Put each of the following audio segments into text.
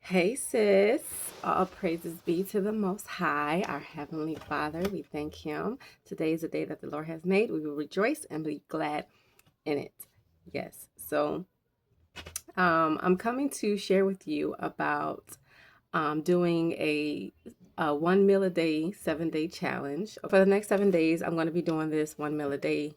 Hey sis, all praises be to the Most High, our Heavenly Father. We thank Him. Today is the day that the Lord has made. We will rejoice and be glad in it. Yes, so I'm coming to share with you about doing a 1 meal a day, 7-day challenge. For the next 7 days, I'm going to be doing this 1 meal a day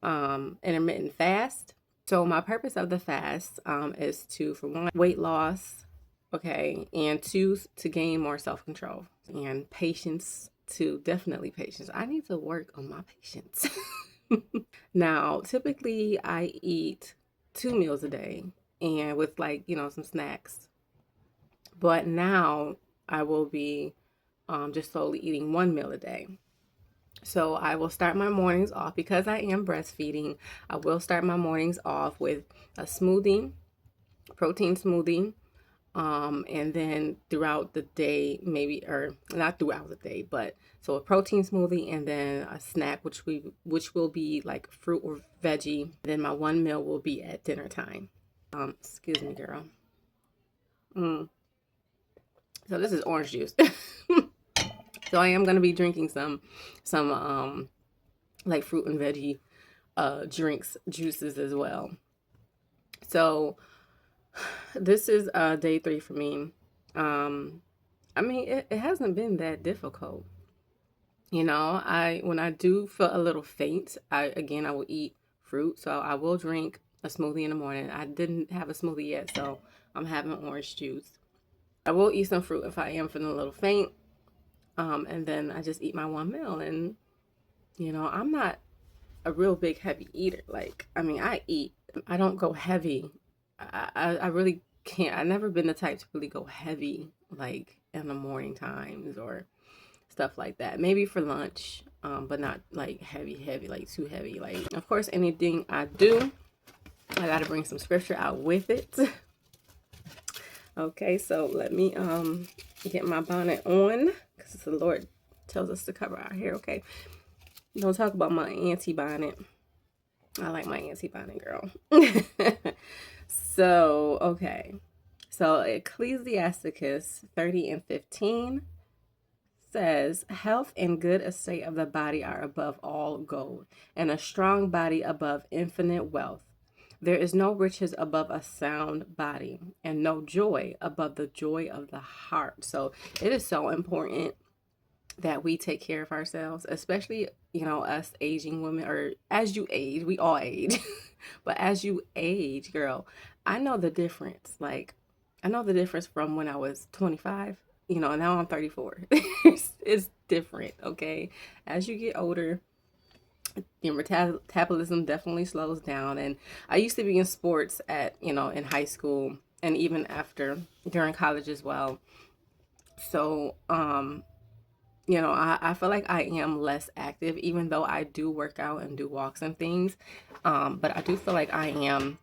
intermittent fast. So my purpose of the fast is to, for one, weight loss, okay, and two, to gain more self-control and patience. To definitely patience. I need to work on my patience. Now, typically I eat 2 meals a day and with some snacks. But now I will be just solely eating 1 meal a day. So I will start my mornings off because I am breastfeeding. I will start my mornings off with a smoothie, protein smoothie. And then throughout the day, maybe, or not throughout the day, but so a protein smoothie and then a snack, which will be like fruit or veggie. Then my 1 meal will be at dinner time. Excuse me, girl. So this is orange juice. So I am gonna be drinking some like fruit and veggie drinks, juices as well. So this is day 3 for me. I mean, it hasn't been that difficult. When I do feel a little faint, I will eat fruit. So I will drink a smoothie in the morning. I didn't have a smoothie yet, so I'm having orange juice. I will eat some fruit if I am feeling a little faint. And then I just eat my 1 meal. And, I'm not a real big heavy eater. I eat. I don't go heavy. I really can't. I've never been the type to really go heavy, like in the morning times or stuff like that. Maybe for lunch, but not like heavy, like too heavy. Like, of course, anything I do, I got to bring some scripture out with it. Okay, so let me get my bonnet on because the Lord tells us to cover our hair. Okay, don't talk about my auntie bonnet. I like my auntie bonnet, girl. So, okay. So Ecclesiasticus 30:15 says, health and good estate of the body are above all gold, and a strong body above infinite wealth. There is no riches above a sound body, and no joy above the joy of the heart. So it is so important that we take care of ourselves, especially, us aging women, or as you age, we all age. But as you age, girl, I know the difference. Like, I know the difference from when I was 25, now I'm 34. It's different, okay? As you get older, your metabolism definitely slows down. And I used to be in sports in high school and even during college as well. So, I feel like I am less active, even though I do work out and do walks and things. But I do feel like I am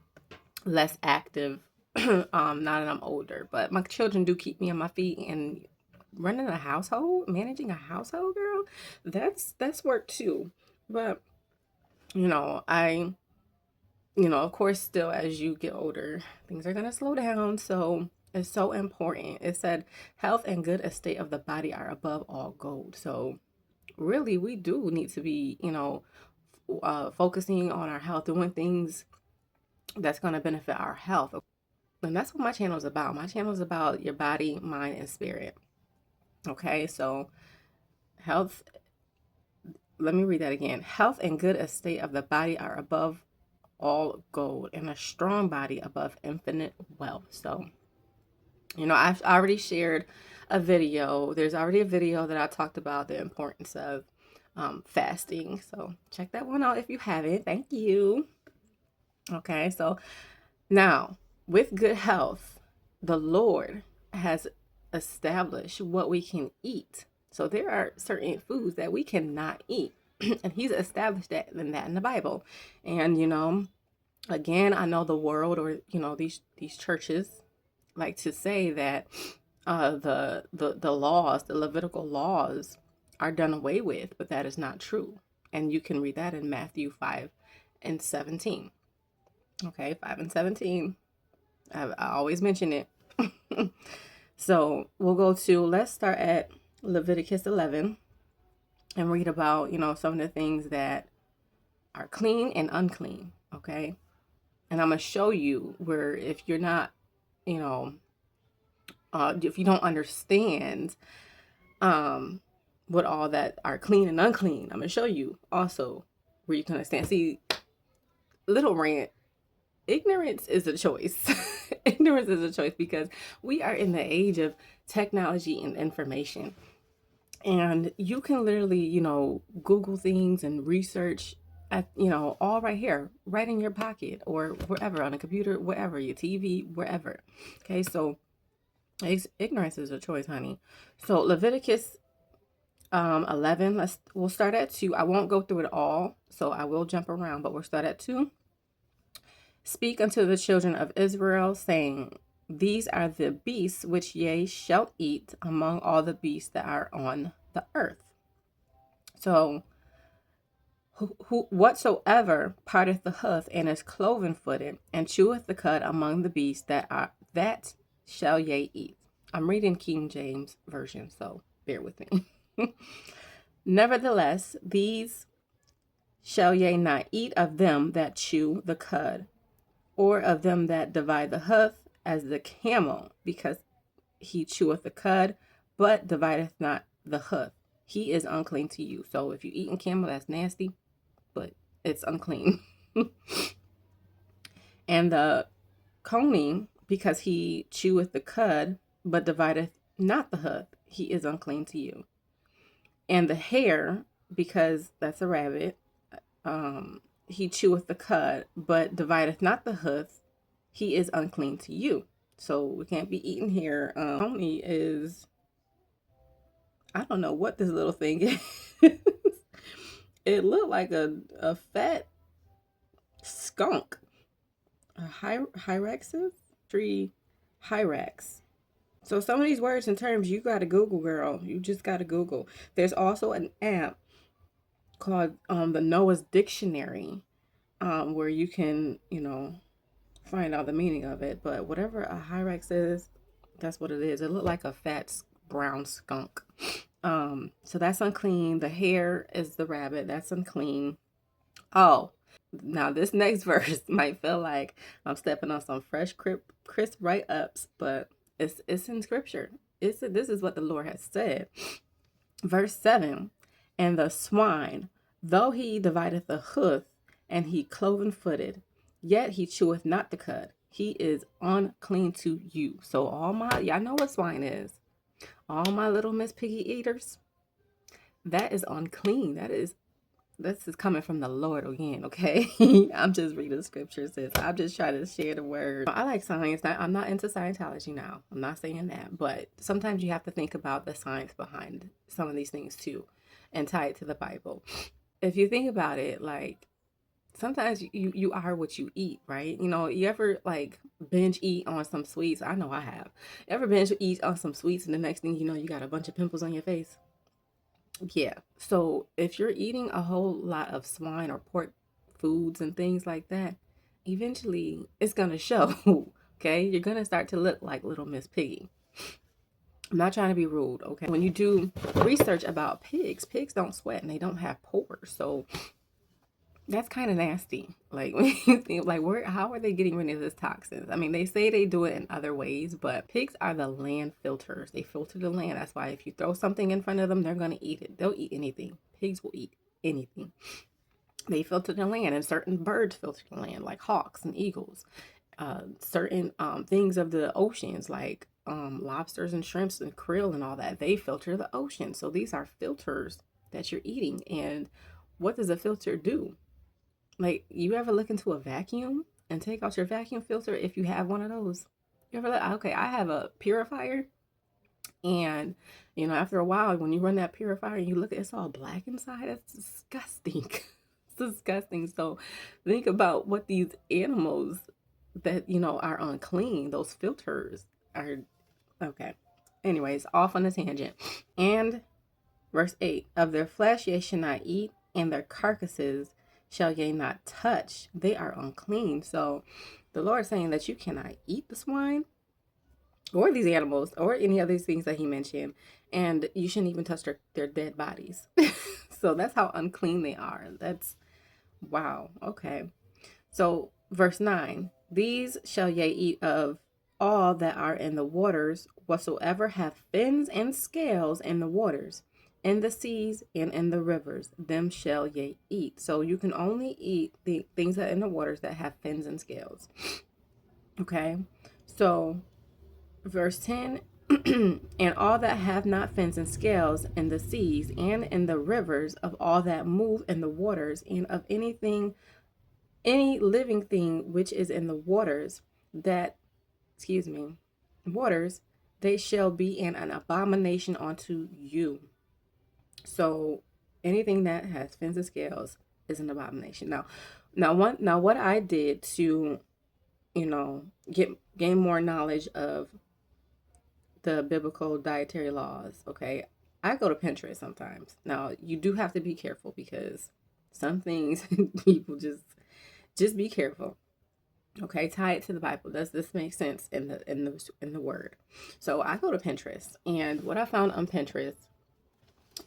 less active now that I'm older. But my children do keep me on my feet, and running a household, managing a household, girl, that's work too. But of course, still as you get older, things are gonna slow down. So it's so important. It said health and good estate of the body are above all gold. So really, we do need to be, focusing on our health, doing things that's going to benefit our health. And that's what my channel is about. My channel is about your body, mind, and spirit. Okay, so health, let me read that again. Health and good estate of the body are above all gold, and a strong body above infinite wealth. So, I've already shared a video. There's already a video that I talked about the importance of fasting. So check that one out if you haven't. Thank you. Okay, so now with good health, the Lord has established what we can eat. So there are certain foods that we cannot eat. And he's established that in the Bible. And again, I know the world, or these churches like to say that the laws, the Levitical laws, are done away with, but that is not true. And you can read that in Matthew 5:17. Okay, 5 and 17. I always mention it. So we'll let's start at Leviticus 11 and read about, some of the things that are clean and unclean. Okay. And I'm going to show you where if you're not, you know, if you don't understand what all that are clean and unclean, I'm going to show you also where you can understand. See, little rant, ignorance is a choice. Ignorance is a choice because we are in the age of technology and information. And you can literally, Google things and research at, all right here, right in your pocket or wherever, on a computer, wherever, your TV, wherever. Okay, so ignorance is a choice, honey. So Leviticus 11, we'll start at 2. I won't go through it all, so I will jump around, but we'll start at 2. Speak unto the children of Israel, saying, these are the beasts which ye shall eat among all the beasts that are on the earth. So, whatsoever parteth the hoof and is cloven-footed, and cheweth the cud among the beasts that shall ye eat. I'm reading King James Version, so bear with me. Nevertheless, these shall ye not eat of them that chew the cud, or of them that divide the hoof, as the camel, because he cheweth the cud, but divideth not the hoof. He is unclean to you. So if you eating camel, that's nasty, but it's unclean. And the coney, because he cheweth the cud, but divideth not the hoof, he is unclean to you. And the hare, because that's a rabbit, he cheweth the cud, but divideth not the hoof, he is unclean to you. So we can't be eating here. Coney is, I don't know what this little thing is. It looked like a fat skunk. A Hyraxes? Tree Hyrax. So some of these words and terms you gotta Google, girl. You just gotta Google. There's also an app called the Noah's Dictionary, where you can, find out the meaning of it. But whatever a Hyrax is, that's what it is. It looked like a fat brown skunk. So that's unclean. The hare is the rabbit. That's unclean. Oh, now this next verse might feel like I'm stepping on some fresh, crisp write-ups, but it's in scripture. This is what the Lord has said. Verse 7, and the swine, though he divideth the hoof, and he cloven-footed, yet he cheweth not the cud. He is unclean to you. So y'all know what swine is. All my little Miss Piggy eaters, that is unclean. This is coming from the Lord again, okay? I'm just reading scriptures. I'm just trying to share the word. I like science. I'm not into Scientology now. I'm not saying that. But sometimes you have to think about the science behind some of these things too and tie it to the Bible. If you think about it, like, sometimes you are what you eat, right? You ever like binge eat on some sweets? I know I have. Ever binge eat on some sweets and the next thing you know, you got a bunch of pimples on your face? Yeah. So if you're eating a whole lot of swine or pork foods and things like that, eventually it's going to show. Okay. You're going to start to look like little Miss Piggy. I'm not trying to be rude. Okay. When you do research about pigs don't sweat and they don't have pores. So that's kind of nasty. Like, when you think, like, how are they getting rid of this toxins? I mean, they say they do it in other ways, but pigs are the land filters. They filter the land. That's why if you throw something in front of them, they're going to eat it. They'll eat anything. Pigs will eat anything. They filter the land, and certain birds filter the land, like hawks and eagles. Certain things of the oceans, like lobsters and shrimps and krill and all that, they filter the ocean. So these are filters that you're eating. And what does a filter do? Like, you ever look into a vacuum and take out your vacuum filter if you have one of those? You ever look? Okay, I have a purifier, and after a while, when you run that purifier and you look, it's all black inside. It's disgusting. It's disgusting. So think about what these animals that are unclean. Those filters are okay. Anyways, off on a tangent. And verse 8, of their flesh ye shall not eat, and their carcasses shall ye not touch. They are unclean. So the Lord is saying that you cannot eat the swine, or these animals or any of these things that he mentioned. And you shouldn't even touch their dead bodies. So that's how unclean they are. That's wow. Okay. So verse 9, these shall ye eat of all that are in the waters, whatsoever have fins and scales in the waters, in the seas and in the rivers, them shall ye eat. So you can only eat the things that are in the waters that have fins and scales. Okay. So verse 10, and all that have not fins and scales in the seas and in the rivers, of all that move in the waters, and of any living thing which is in the waters, waters, they shall be an abomination unto you. So anything that has fins and scales is an abomination. Now what I did to, gain more knowledge of the biblical dietary laws, okay, I go to Pinterest sometimes. Now you do have to be careful because some things people just be careful. Okay, tie it to the Bible. Does this make sense in the word? So I go to Pinterest, and what I found on Pinterest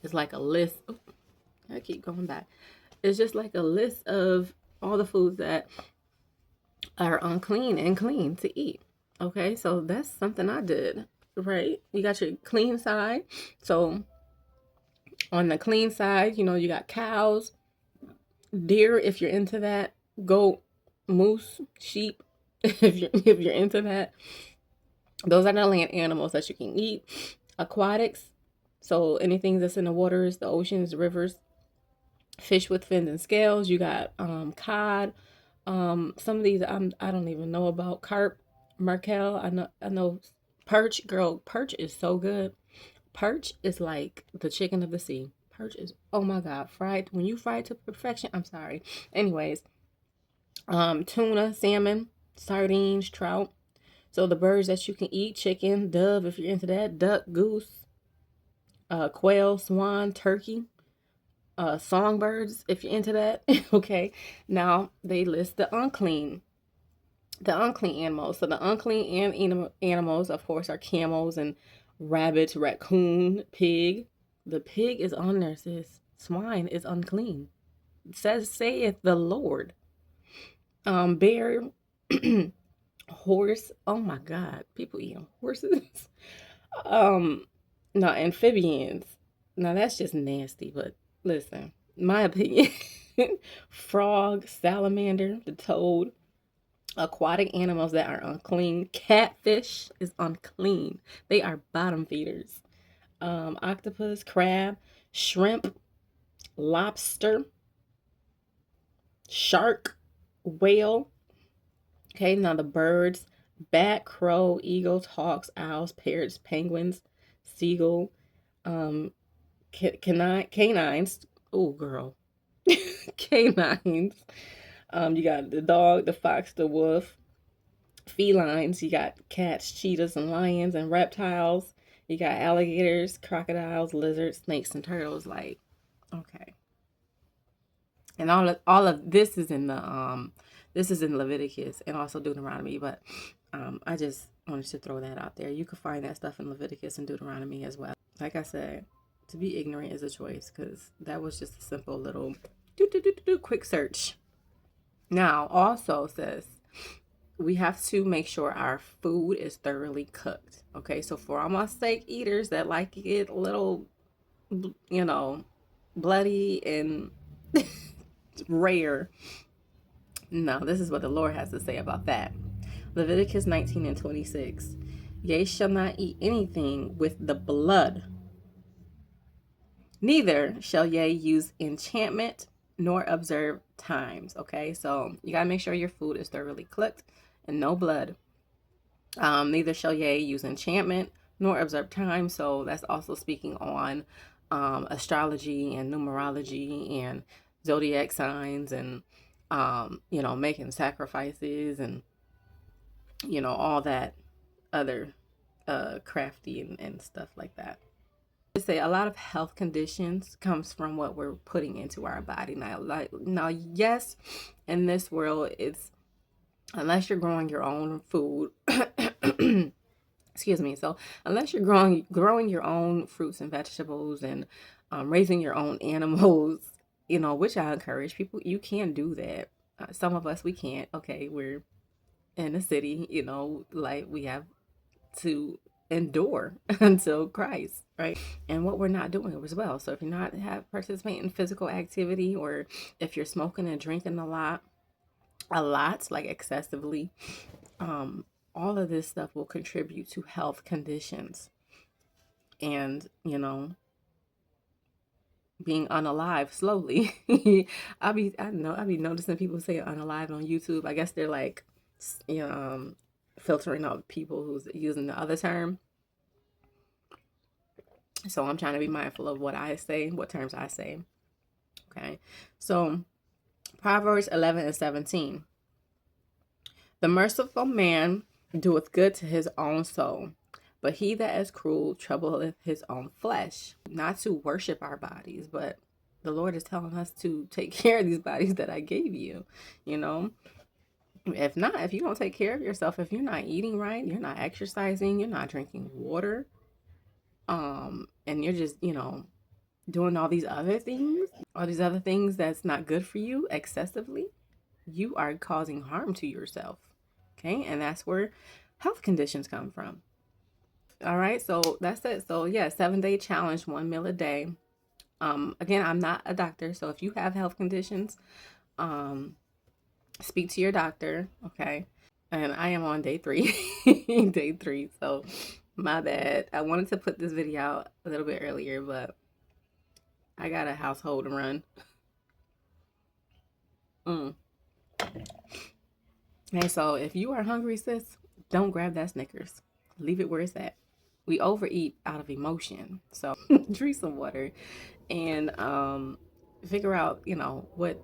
is like a list. Oh, I keep going back. It's just like a list of all the foods that are unclean and clean to eat. Okay, so that's something I did. Right, you got your clean side. So on the clean side, you got cows, deer if you're into that, goat, moose, sheep if you're into that. Those are the land animals that you can eat. Aquatics, so anything that's in the waters, the oceans, rivers, fish with fins and scales. You got cod. Some of these I don't even know about. Carp, markel. I know perch. Girl, perch is so good. Perch is like the chicken of the sea. Perch is, oh my God, fried. When you fry it to perfection, I'm sorry. Anyways, tuna, salmon, sardines, trout. So the birds that you can eat: chicken, dove if you're into that, duck, goose, quail, swan, turkey, songbirds if you're into that. Okay. Now they list the unclean animals. So the unclean animals, of course, are camels and rabbits, raccoon, pig. The pig is on there, sis. Swine is unclean. It says, saith the Lord. Bear, horse. Oh my God, people eating horses. No, amphibians. Now that's just nasty. But listen, my opinion: frog, salamander, the toad. Aquatic animals that are unclean. Catfish is unclean. They are bottom feeders. Octopus, crab, shrimp, lobster, shark, whale. Okay, now the birds: bat, crow, eagles, hawks, owls, parrots, penguins, seagull, canines. Oh, girl. Canines. You got the dog, the fox, the wolf. Felines, you got cats, cheetahs, and lions, and reptiles. You got alligators, crocodiles, lizards, snakes, and turtles. Like, okay. And all of this is in Leviticus and also Deuteronomy, but I just wanted to throw that out there. You can find that stuff in Leviticus and Deuteronomy as well. Like I said, to be ignorant is a choice, because that was just a simple little quick search. Now, also says we have to make sure our food is thoroughly cooked. Okay, so for all my steak eaters that like it a little, bloody and rare, no, this is what the Lord has to say about that. Leviticus 19:26. Ye shall not eat anything with the blood, neither shall ye use enchantment nor observe times. Okay, so you gotta make sure your food is thoroughly cooked and no blood. Neither shall ye use enchantment nor observe time. So that's also speaking on astrology and numerology and zodiac signs and making sacrifices and all that other crafty and stuff like that. I say a lot of health conditions comes from what we're putting into our body. Now, yes, in this world, it's, unless you're growing your own food, Excuse me. So unless you're growing your own fruits and vegetables and raising your own animals, which I encourage people, you can do that. Some of us, we can't. Okay, we're in the city, like we have to endure until Christ, right? And what we're not doing as well. So if you're not participating in physical activity, or if you're smoking and drinking a lot, like excessively, all of this stuff will contribute to health conditions and, being unalive slowly. I be noticing people say unalive on YouTube. I guess they're like, you know, filtering out people who's using the other term. So I'm trying to be mindful of what I say, what terms I say. Okay. So Proverbs 11:17. The merciful man doeth good to his own soul, but he that is cruel troubleth his own flesh. Not to worship our bodies, but the Lord is telling us to take care of these bodies that I gave you, If you don't take care of yourself, if you're not eating right, you're not exercising, you're not drinking water, and you're just, doing all these other things that's not good for you excessively, you are causing harm to yourself. Okay. And that's where health conditions come from. All right. So that's it. So yeah, 7-day challenge, 1 meal a day. Again, I'm not a doctor. So if you have health conditions, speak to your doctor. Okay. And I am on day 3, day 3. So my bad. I wanted to put this video out a little bit earlier, but I got a household to run. Okay, so if you are hungry, sis, don't grab that Snickers. Leave it where it's at. We overeat out of emotion. So drink some water and figure out, what,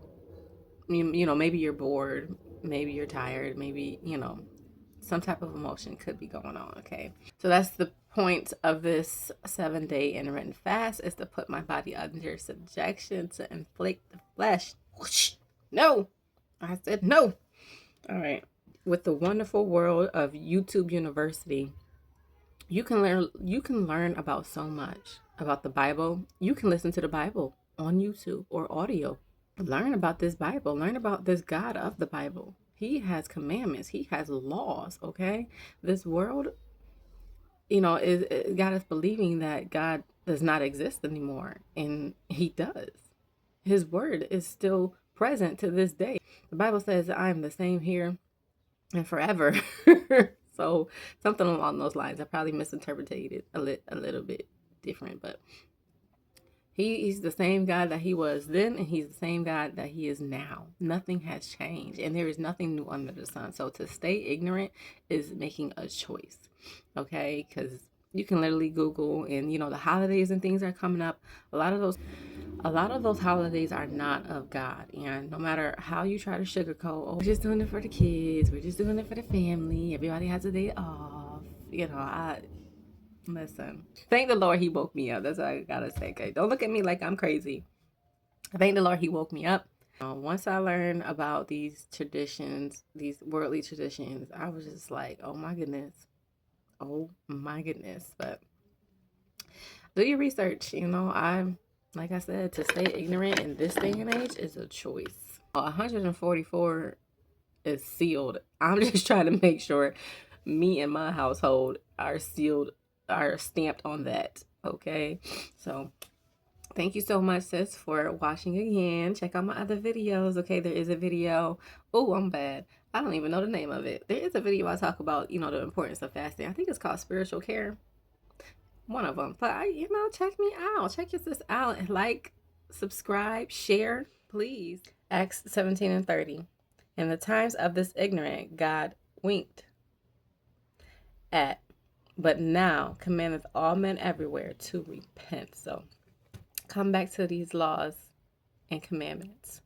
maybe you're bored, maybe you're tired, maybe, some type of emotion could be going on. Okay. So that's the point of this 7-day intermittent fast, is to put my body under subjection, to inflict the flesh. Whoosh. No, I said no. All right. With the wonderful world of YouTube University, you can learn about so much about the Bible. You can listen to the Bible on YouTube or audio. Learn about this Bible. Learn about this God of the Bible. He has commandments. He has laws, okay? This world, is got us believing that God does not exist anymore, and he does. His word is still present to this day. The Bible says, I am the same here and forever. So something along those lines. I probably misinterpreted it a little bit different, but he's the same God that he was then, and he's the same God that he is now. Nothing has changed, and there is nothing new under the sun. So to stay ignorant is making a choice, okay? Because you can literally Google, and the holidays and things are coming up. A lot of those holidays are not of God. And no matter how you try to sugarcoat, oh, we're just doing it for the kids, we're just doing it for the family, everybody has a day off. Listen, thank the Lord he woke me up. That's what I gotta say. Okay, don't look at me like I'm crazy. Thank the Lord he woke me up. Once I learned about these traditions, these worldly traditions, I was just like, oh my goodness. But do your research. Like I said, to stay ignorant in this day and age is a choice. 144 is sealed. I'm just trying to make sure me and my household are sealed, are stamped on that. Okay. So thank you so much, sis, for watching again. Check out my other videos. Okay. There is a video. Oh, I'm bad. I don't even know the name of it. There is a video I talk about, the importance of fasting. I think it's called Spiritual Care. One of them. But check me out. Check this out, and like, subscribe, share, please. Acts 17:30. In the times of this ignorant, God winked at, but now commandeth all men everywhere to repent. So come back to these laws and commandments.